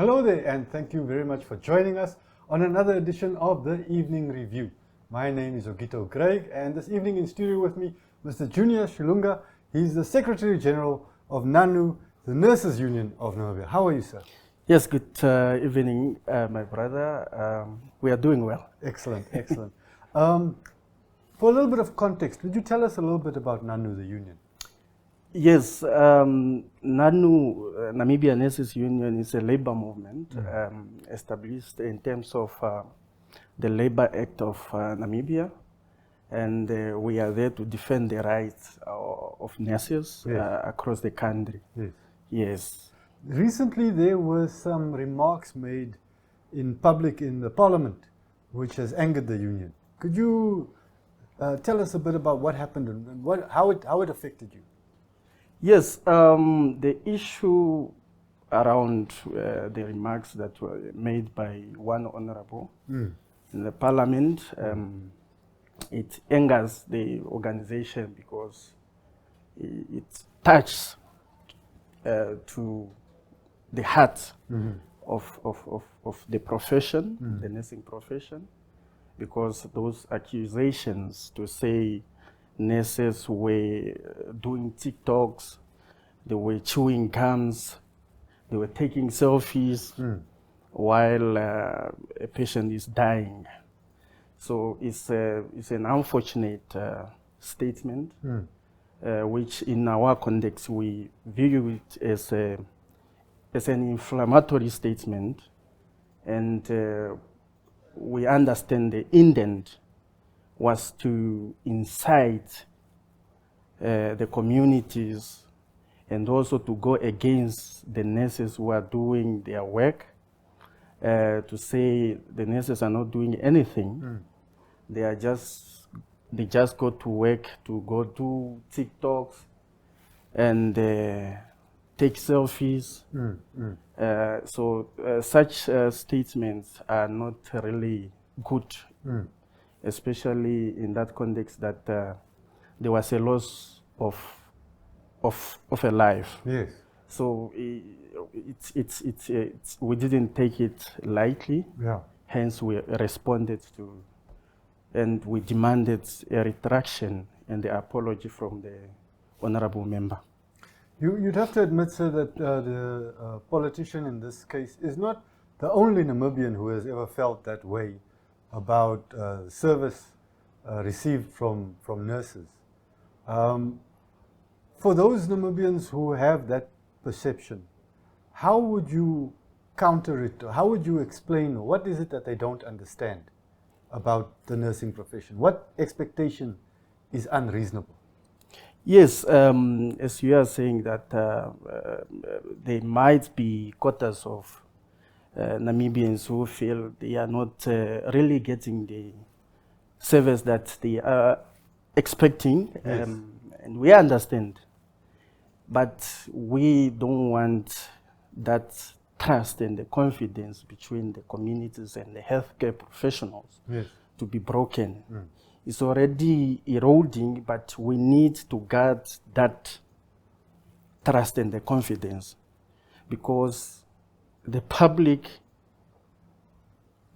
Hello there, and thank you very much for joining us on another edition of the Evening Review. My name is Ogito Craig, and this evening in studio with me, Mr. Junias Shilunga. He's the Secretary General of NANU, the Nurses Union of Namibia. How are you, sir? Yes, good evening, my brother. We are doing well. Excellent, excellent. For a little bit of context, would you tell us a little bit about NANU, the union? Yes, NANU, Namibia Nurses Union, is a labor movement established in terms of the Labor Act of Namibia, and we are there to defend the rights of nurses across the country. Yes. Recently, there were some remarks made in public in the parliament, which has angered the union. Could you tell us a bit about what happened and how it affected you? Yes, the issue around the remarks that were made by one honorable in the parliament, it angers the organization because it touches to the heart of the profession, the nursing profession, because those accusations to say nurses were doing TikToks, they were chewing gums, they were taking selfies while a patient is dying. So it's an unfortunate statement, which in our context we view it as an inflammatory statement, and we understand the intent was to incite the communities and also to go against the nurses who are doing their work, to say the nurses are not doing anything. They just go to work to go do TikToks and take selfies. So such statements are not really good. Especially in that context that there was a loss of a life. Yes. So we didn't take it lightly. Yeah. Hence we responded to, and we demanded a retraction and the apology from the honorable member. You'd have to admit, sir, that the politician in this case is not the only Namibian who has ever felt that way about service received from nurses. For those Namibians who have that perception, how would you counter it? How would you explain what is it that they don't understand about the nursing profession? What expectation is unreasonable? Yes, as you are saying that there might be quotas of Namibians who feel they are not really getting the service that they are expecting, and we understand. But we don't want that trust and the confidence between the communities and the healthcare professionals to be broken. It's already eroding, but we need to guard that trust and the confidence, because the public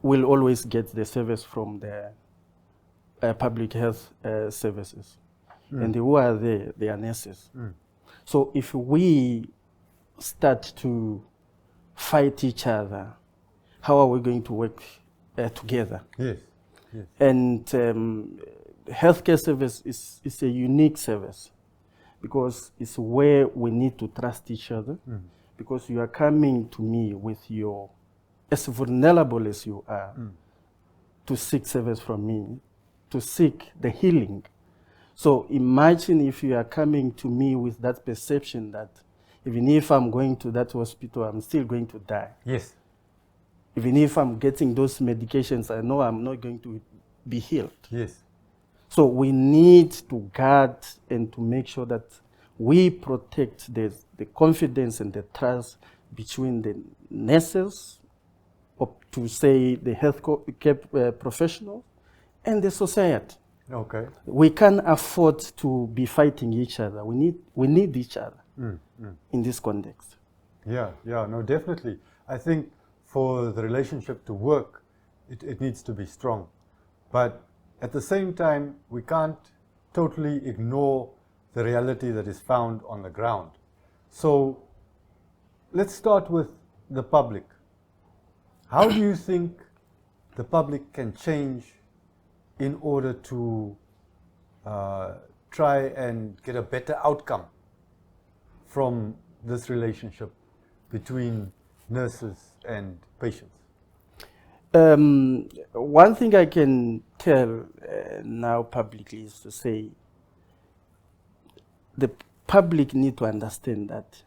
will always get the service from the public health services. And who are there? They are nurses. So if we start to fight each other, how are we going to work together? Yes. And healthcare service is a unique service, because it's where we need to trust each other. Because you are coming to me with your, as vulnerable as you are, to seek service from me, to seek the healing. So imagine if you are coming to me with that perception that even if I'm going to that hospital, I'm still going to die. Yes. Even if I'm getting those medications, I know I'm not going to be healed. Yes. So we need to guard and to make sure that we protect the confidence and the trust between the nurses, up to say the healthcare professionals, and the society. Okay. We can't afford to be fighting each other. We need each other in this context. Yeah, no, definitely. I think for the relationship to work, it needs to be strong. But at the same time, we can't totally ignore the reality that is found on the ground. So let's start with the public. How do you think the public can change in order to try and get a better outcome from this relationship between nurses and patients? One thing I can tell now publicly is to say the public need to understand that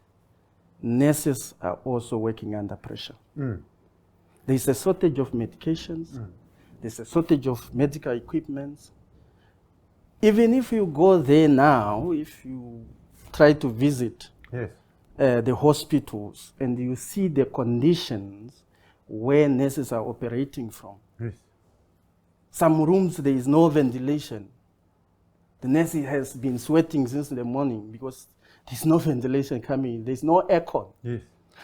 nurses are also working under pressure. There's a shortage of medications. There's a shortage of medical equipment. Even if you go there now, if you try to visit the hospitals and you see the conditions where nurses are operating from. Some rooms there is no ventilation. The nurse has been sweating since the morning because there's no ventilation coming. There's no aircon.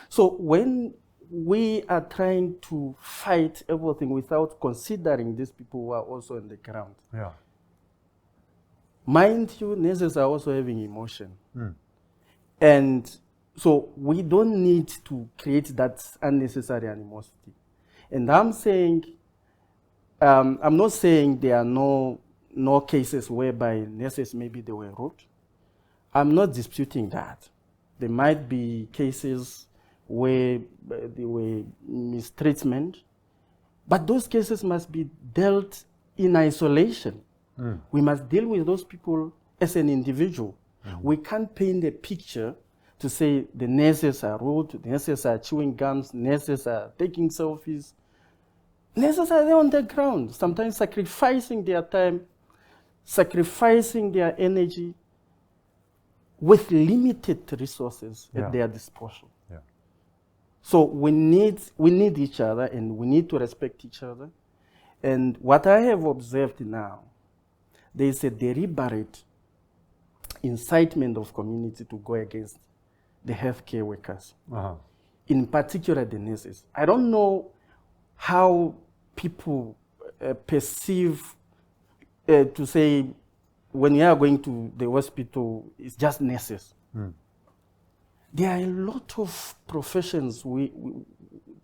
So when we are trying to fight everything without considering these people who are also on the ground. Mind you, nurses are also having emotion. And so we don't need to create that unnecessary animosity. And I'm saying, I'm not saying there are no cases whereby nurses maybe they were rude. I'm not disputing that. There might be cases where there were mistreatment, but those cases must be dealt in isolation. We must deal with those people as an individual. We can't paint a picture to say the nurses are rude, the nurses are chewing gums, nurses are taking selfies. Nurses are there on the ground, sometimes sacrificing their time, sacrificing their energy with limited resources at their disposal. So we need each other, and we need to respect each other. And what I have observed now, there is a deliberate incitement of community to go against the healthcare workers, in particular the nurses. I don't know how people perceive to say when you are going to the hospital, it's just nurses. There are a lot of professions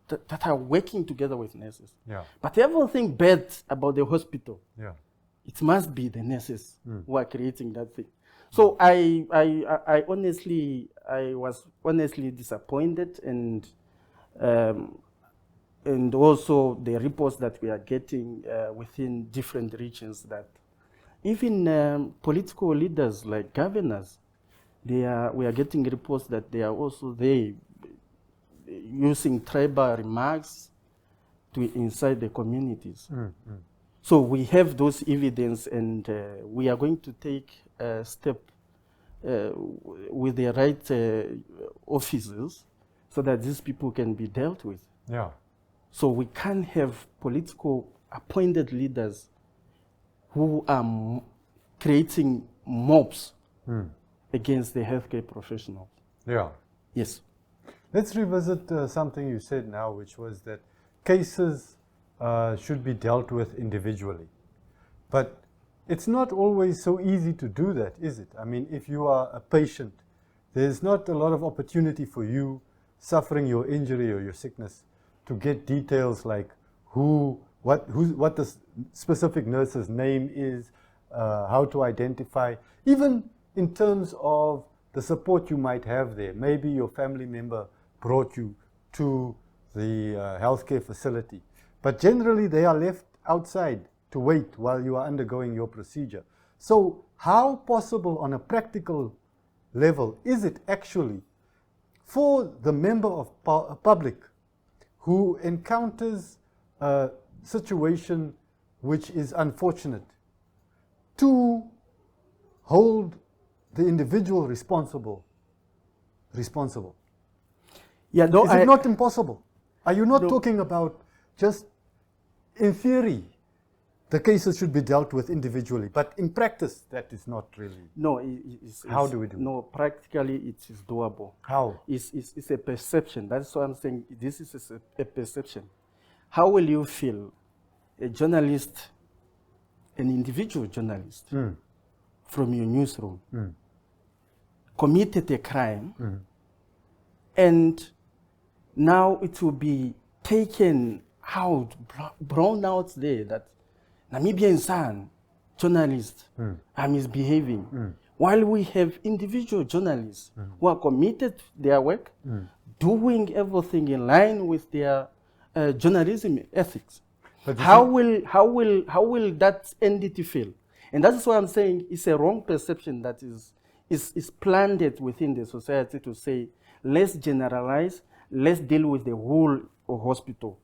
that are working together with nurses. But everything bad about the hospital, it must be the nurses who are creating that thing. So I was honestly disappointed, and also the reports that we are getting within different regions that even political leaders like governors, we are getting reports that they are also there using tribal remarks to incite the communities. So we have those evidence, and we are going to take a step with the right officers so that these people can be dealt with. So we can't have political appointed leaders who are creating mobs against the healthcare professionals. Yes. Let's revisit something you said now, which was that cases should be dealt with individually. But it's not always so easy to do that, is it? I mean, if you are a patient, there's not a lot of opportunity for you suffering your injury or your sickness to get details like what the specific nurse's name is, how to identify, even in terms of the support you might have there. Maybe your family member brought you to the healthcare facility, but generally they are left outside to wait while you are undergoing your procedure. So how possible on a practical level is it actually for the member of public who encounters a situation which is unfortunate to hold the individual responsible? Yeah, no, is it not impossible? Are you not talking about just in theory the cases should be dealt with individually. But in practice, that is not really. No, How do we do it? No, practically it is doable. How? It's a perception. That's why I'm saying this is a perception. How will you feel, a journalist, an individual journalist, from your newsroom, committed a crime, and now it will be taken out, blown out there that Namibian Sun journalists are misbehaving, while we have individual journalists who are committed to their work, doing everything in line with their journalism ethics. How will that entity feel? And that's why I'm saying it's a wrong perception that is planted within the society to say, let's generalize, let's deal with the whole hospital.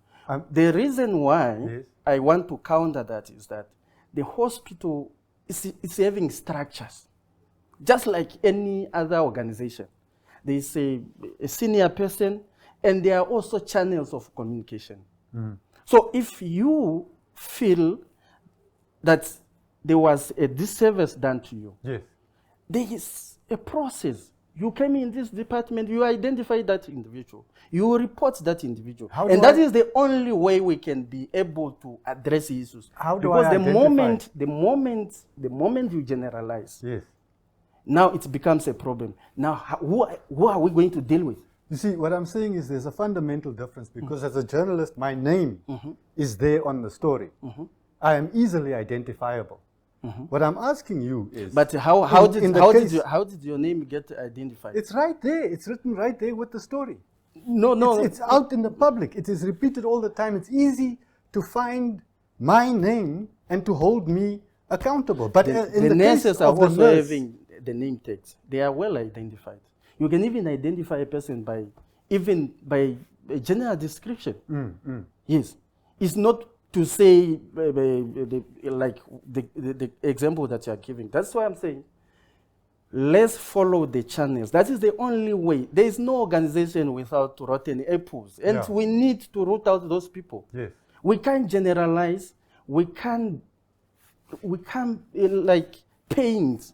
The reason why I want to counter that is that the hospital is having structures, just like any other organization. There is a senior person, and there are also channels of communication. So if you feel that there was a disservice done to you, there is a process. You came in this department, you identify that individual, you report that individual. That is the only way we can be able to address issues. Because the moment you generalize, now it becomes a problem. Now, who are we going to deal with? You see, what I'm saying is there's a fundamental difference, because as a journalist, my name is there on the story. I am easily identifiable. What I'm asking you is... But how did your name get identified? It's right there. It's written right there with the story. No. It's out in the public. It is repeated all the time. It's easy to find my name and to hold me accountable. But in the nurses are also having the name tags. They are well identified. You can even identify a person by a general description. Yes. It's not to say, like the example that you are giving. That's why I'm saying, let's follow the channels. That is the only way. There is no organization without rotten apples. And we need to root out those people. We can't generalize. We can't like paint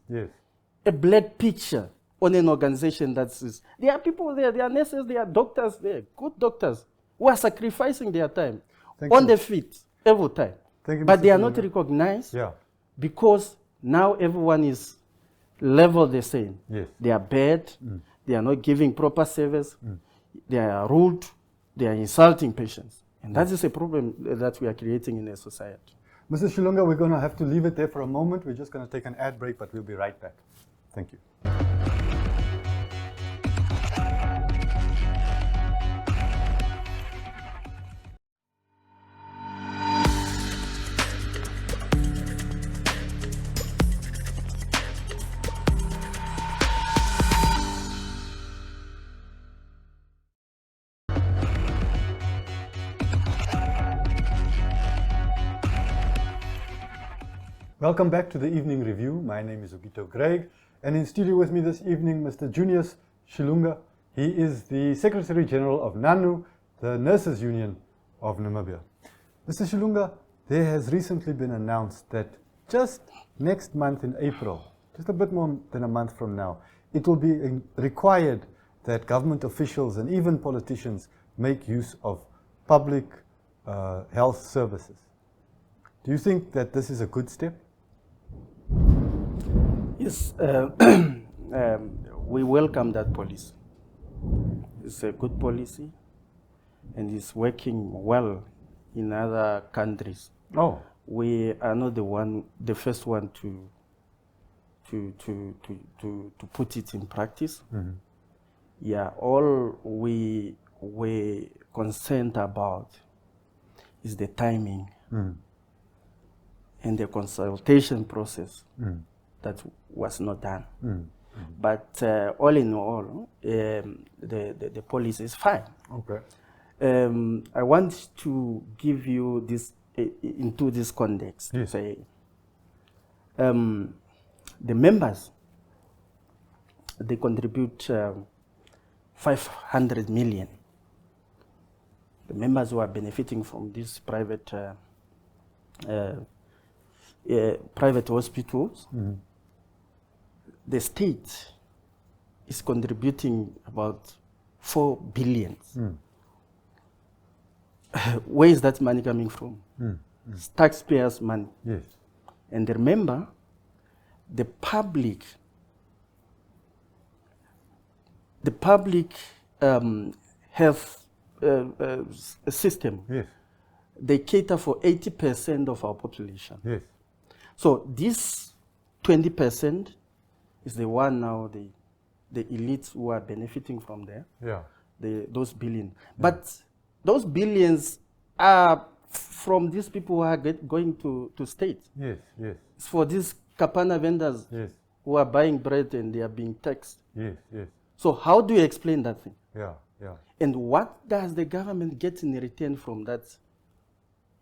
a black picture on an organization that is. There are people there, there are nurses, there are doctors there, good doctors, who are sacrificing their time on the feet every time. But they are not recognized because now everyone is leveled the same. They are bad, they are not giving proper service, they are rude, they are insulting patients. And that is a problem that we are creating in a society. Mr. Shilunga, we're going to have to leave it there for a moment. We're just going to take an ad break, but we'll be right back. Thank you. Welcome back to the Evening Review. My name is Ogito Greg, and in studio with me this evening, Mr. Junias Shilunga. He is the Secretary General of NANU, the Nurses Union of Namibia. Mr. Shilunga, there has recently been announced that just next month in April, just a bit more than a month from now, it will be required that government officials and even politicians make use of public health services. Do you think that this is a good step? Yes, we welcome that policy. It's a good policy, and it's working well in other countries. We are not the first one to put it in practice. All we were concerned about is the timing and the consultation process that was not done. But all in all, the policy is fine. I want to give you this into this context to say the members, they contribute 500 million. The members who are benefiting from this private private hospitals, the state is contributing about 4 billion. Where is that money coming from? It's taxpayers' money. Yes. And remember, the public health system, Yes. they cater for 80% of our population. Yes. So this 20% is the one now, the elites who are benefiting from there, Yeah. those billions. But those billions are from these people who are going to state. Yes. Yes. It's for these kapana vendors Yes. who are buying bread and they are being taxed. Yes. Yes. So how do you explain that thing? Yeah. Yeah. And what does the government get in return from that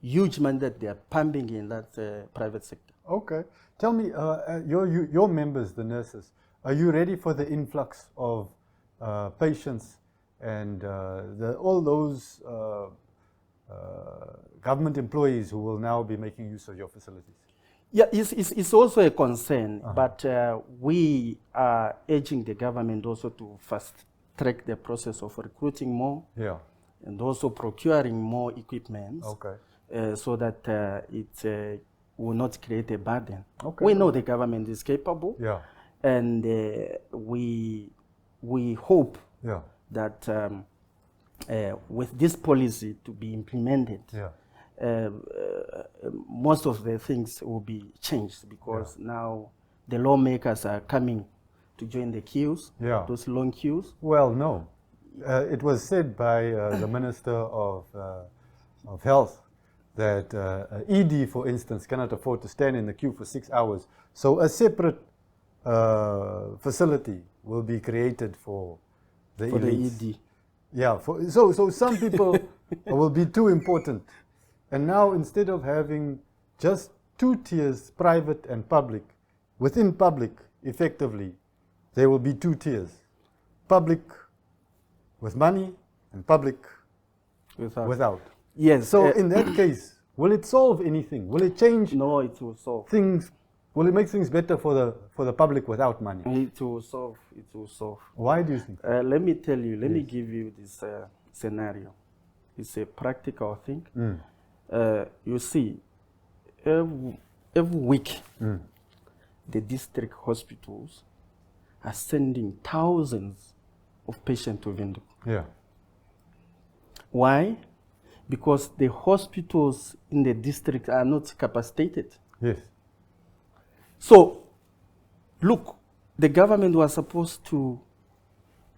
huge money that they are pumping in that private sector? Okay. Tell me, your members, the nurses, are you ready for the influx of patients and all those government employees who will now be making use of your facilities? Yeah, it's also a concern, but we are urging the government also to fast track the process of recruiting more, Yeah. and also procuring more equipment, Okay. so that it will not create a burden. Okay. We know the government is capable, Yeah. and we hope Yeah. that with this policy to be implemented, Yeah. most of the things will be changed, because now the lawmakers are coming to join the queues, Yeah. those long queues. Well, no. It was said by the Minister of Health that ED, for instance, cannot afford to stand in the queue for 6 hours. So a separate facility will be created for the elites. ED. Yeah. So some people will be too important. And now, instead of having just 2 tiers, private and public, within public, effectively, there will be 2 tiers. Public with money and public without. Yes. So in that case, will it solve anything? Will it change No, it will solve. things? Will it make things better for the public without money? It will solve. It will solve. Why do you think? Let me tell you. Let me give you this scenario. It's a practical thing. You see, every week, the district hospitals are sending thousands of patients to Windhoek. Yeah. Why? Because the hospitals in the district are not capacitated. Yes. So, look, the government was supposed to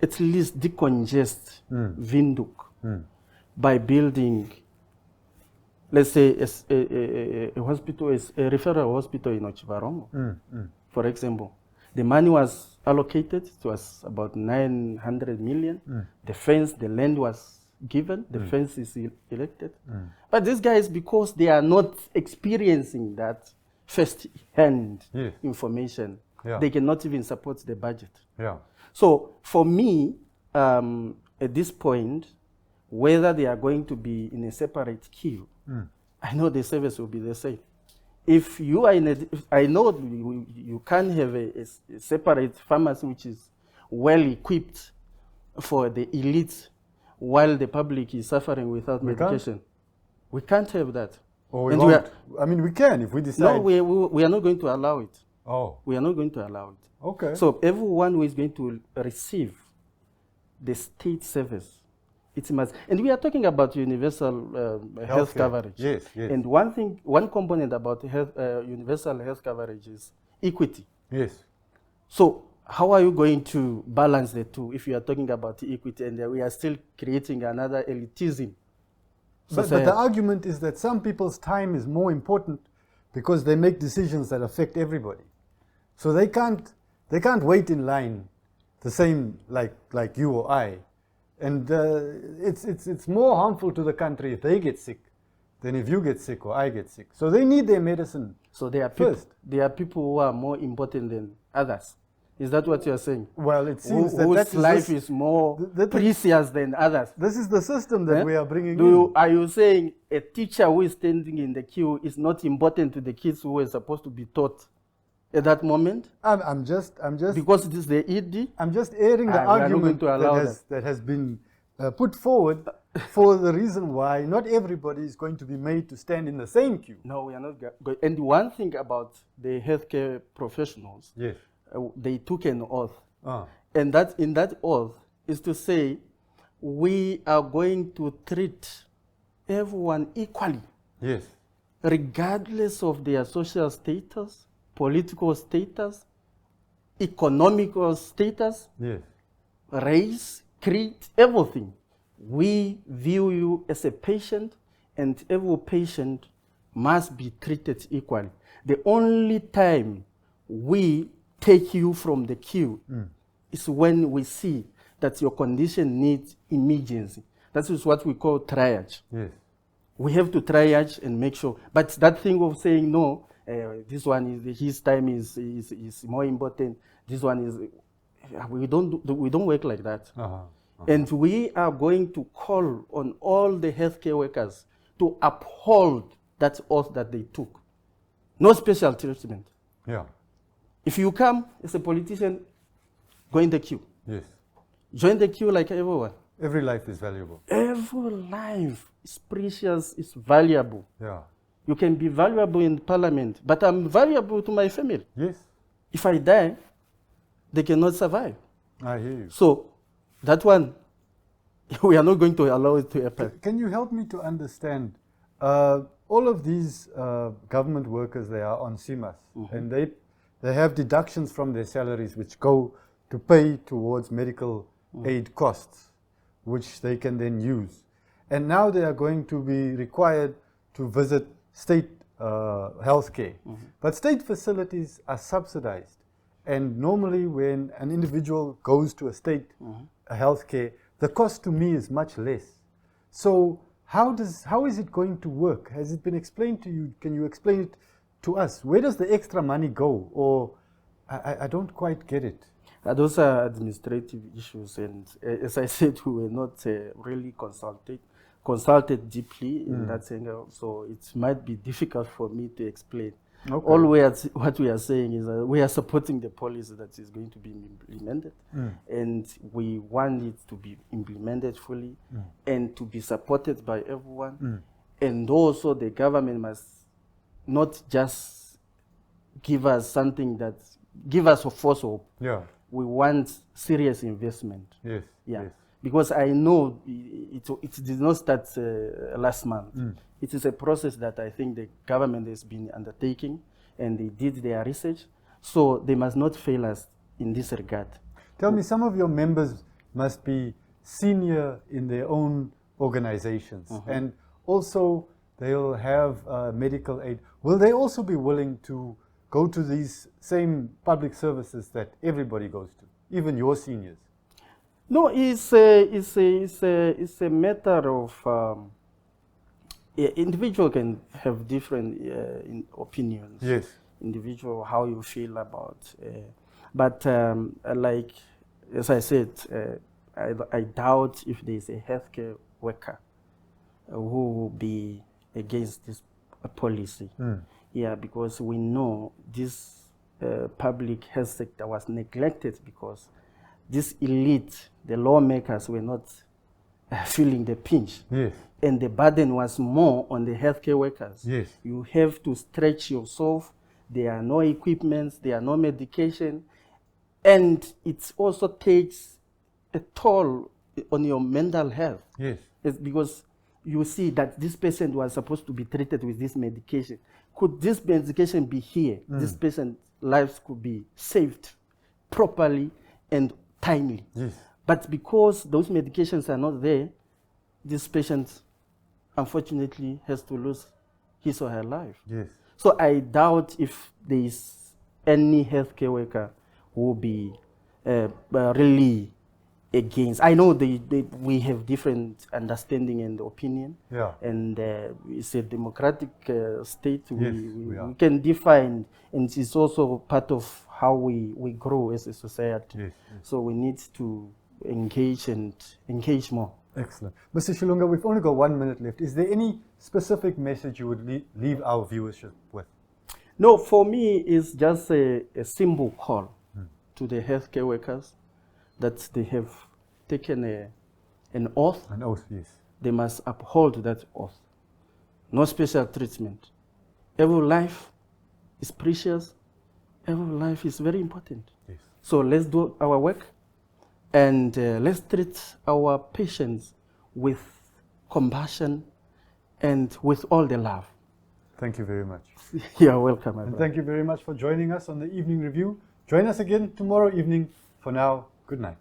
at least decongest Windhoek by building, let's say, a hospital, a referral hospital in Ochivarongo, for example. The money was allocated, it was about 900 million. The fence, the land was given, the fence is elected. But these guys, because they are not experiencing that first-hand information, they cannot even support the budget. Yeah. So for me, at this point, whether they are going to be in a separate queue, I know the service will be the same. If you are in I know you can't have a separate pharmacy which is well equipped for the elites while the public is suffering without medication. We can't have that. Or we won't. I mean, we can if we decide. No, we are not going to allow it. Oh. We are not going to allow it. Okay. So everyone who is going to receive the state service, it must. And we are talking about universal health coverage. Yes, yes. And one component about universal health coverage is equity. Yes. So how are you going to balance the two if you are talking about equity and we are still creating another elitism? But the argument is that some people's time is more important because they make decisions that affect everybody. So they can't wait in line the same like you or I. And it's more harmful to the country if they get sick than if you get sick or I get sick. So they need their medicine. So there are first. There are people who are more important than others. Is that what you are saying? Well, it seems that whose life is more precious than others. This is the system that we are bringing Are you saying a teacher who is standing in the queue is not important to the kids who were supposed to be taught at that moment? I'm just because it is the ED. I'm just airing the argument that has been put forward for the reason why not everybody is going to be made to stand in the same queue. No, we are not going. And one thing about the healthcare professionals, yes, they took an oath, and that in that oath is to say we are going to treat everyone equally, yes, regardless of their social status, political status, economical status, yes, race, creed, everything. We view you as a patient, and every patient must be treated equally. The only time we take you from the queue is when we see that your condition needs emergency. That is what we call triage. Yes. We have to triage and make sure. But that thing of saying, no, this one is, his time is more important, this one is, we don't work like that. And we are going to call on all the healthcare workers to uphold that oath that they took. No special treatment. Yeah. If you come as a politician, go in the queue. Yes. Join the queue like everyone. Every life is valuable. Every life is precious, is valuable. Yeah. You can be valuable in parliament, but I'm valuable to my family. Yes. If I die, they cannot survive. I hear you. So that one, we are not going to allow it to happen. Can you help me to understand? All of these government workers, they are on CMAS, and they have deductions from their salaries which go to pay towards medical aid costs, which they can then use. And now they are going to be required to visit state healthcare. But state facilities are subsidized. And normally when an individual goes to a state healthcare, the cost to me is much less. So how is it going to work? Has it been explained to you? Can you explain it to us? Where does the extra money go? Or I don't quite get it. Those are administrative issues, and as I said, we were not really consulted deeply in that thing, so it might be difficult for me to explain. Okay. What we are saying is we are supporting the policy that is going to be implemented, and we want it to be implemented fully and to be supported by everyone. And also the government must not just give us something that give us a false hope. Yeah. We want serious investment. Yes. Yeah. Yes. Because I know it did not start last month. It is a process that I think the government has been undertaking, and they did their research. So they must not fail us in this regard. Tell me, some of your members must be senior in their own organizations, and also they'll have medical aid. Will they also be willing to go to these same public services that everybody goes to, even your seniors? No, it's a matter of individual can have different opinions. Yes. Individual, how you feel about. But like, as I said, I doubt if there is a healthcare worker who will be against this policy. Yeah, because we know this public health sector was neglected because this elite, the lawmakers, were not feeling the pinch. Yes. And the burden was more on the healthcare workers. Yes. You have to stretch yourself. There are no equipment, there are no medication. And it also takes a toll on your mental health. Yes. It's because you see that this patient was supposed to be treated with this medication. Could this medication be here? This patient's lives could be saved properly and timely. Yes. But because those medications are not there, this patient unfortunately has to lose his or her life. Yes. So I doubt if there is any healthcare worker who will be really against. I know we have different understanding and opinion. Yeah. And it's a democratic state. Yes, We can define, and it's also part of how we grow as a society. Yes, yes. So we need to engage more. Excellent. Mr. Shilunga, we've only got 1 minute left. Is there any specific message you would leave our viewership with? No, for me, it's just a simple call to the healthcare workers that they have taken an oath. An oath, yes. They must uphold that oath. No special treatment. Every life is precious. Every life is very important. Yes. So let's do our work, and let's treat our patients with compassion and with all the love. Thank you very much. You're welcome. And thank you very much for joining us on the Evening Review. Join us again tomorrow evening. For now, good night.